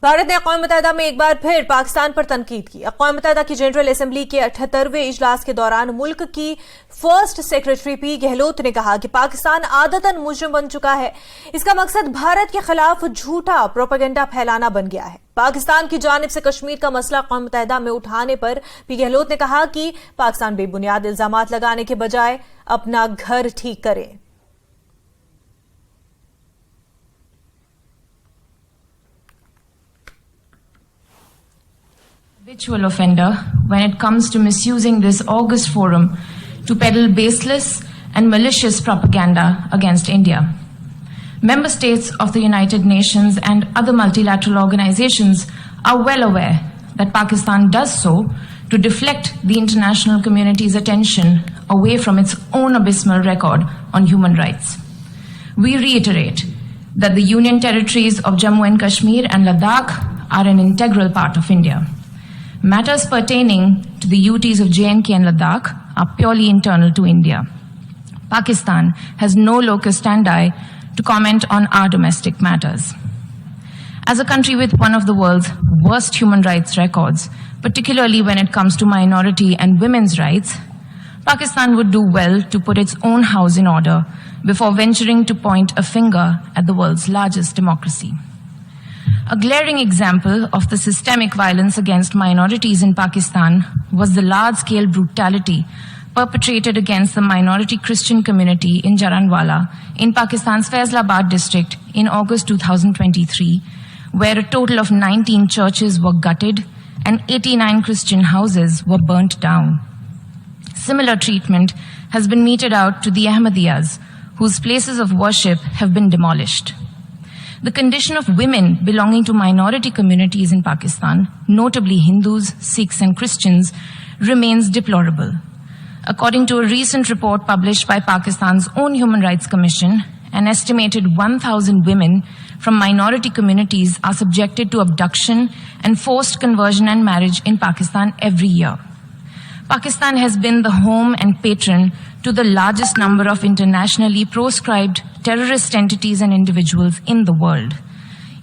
भारत ने अक़वाम मुतहदा में एक बार फिर पाकिस्तान पर तनकीद की। अक़वाम मुतहदा की जनरल असेंबली के 78वें इजलास के दौरान मुल्क की फर्स्ट सेक्रेटरी पी गहलोत ने कहा कि पाकिस्तान आदतन मुजरिम बन चुका है। इसका मकसद भारत के खिलाफ झूठा प्रोपेगेंडा फैलाना बन गया है। पाकिस्तान की जानिब से कश्मीर का मसला अक़वाम मुतहदा में उठाने पर पी गहलोत ने कहा कि पाकिस्तान बेबुनियाद इल्जामात लगाने के बजाय अपना घर ठीक करे। Habitual offender when it comes to misusing this august forum to peddle baseless and malicious propaganda against India. Member states of the United Nations and other multilateral organizations are well aware that Pakistan does so to deflect the international community's attention away from its own abysmal record on human rights. We reiterate that the Union territories of Jammu and Kashmir and Ladakh are an integral part of India. Matters pertaining to the UTs of J&K and Ladakh are purely internal to India. Pakistan has no locus standi to comment on our domestic matters. As a country with one of the world's worst human rights records, particularly when it comes to minority and women's rights, Pakistan would do well to put its own house in order before venturing to point a finger at the world's largest democracy. A glaring example of the systemic violence against minorities in Pakistan was the large-scale brutality perpetrated against the minority Christian community in Jaranwala in Pakistan's Faisalabad district in August 2023, where a total of 19 churches were gutted and 89 Christian houses were burnt down. Similar treatment has been meted out to the Ahmadiyyas, whose places of worship have been demolished. The condition of women belonging to minority communities in Pakistan, notably Hindus, Sikhs and Christians, remains deplorable. According to a recent report published by Pakistan's own Human Rights Commission, an estimated 1,000 women from minority communities are subjected to abduction and forced conversion and marriage in Pakistan every year. Pakistan has been the home and patron to the largest number of internationally proscribed terrorist entities and individuals in the world.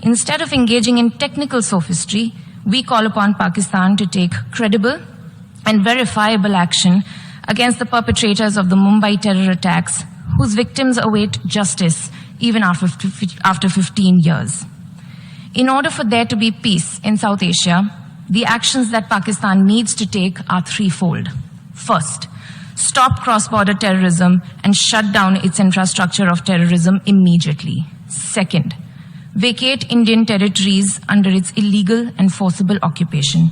Instead of engaging in technical sophistry, we call upon Pakistan to take credible and verifiable action against the perpetrators of the Mumbai terror attacks, whose victims await justice even after 15 years. In order for there to be peace in South Asia, the actions that Pakistan needs to take are threefold. First, stop cross-border terrorism and shut down its infrastructure of terrorism immediately. Second, vacate Indian territories under its illegal and forcible occupation.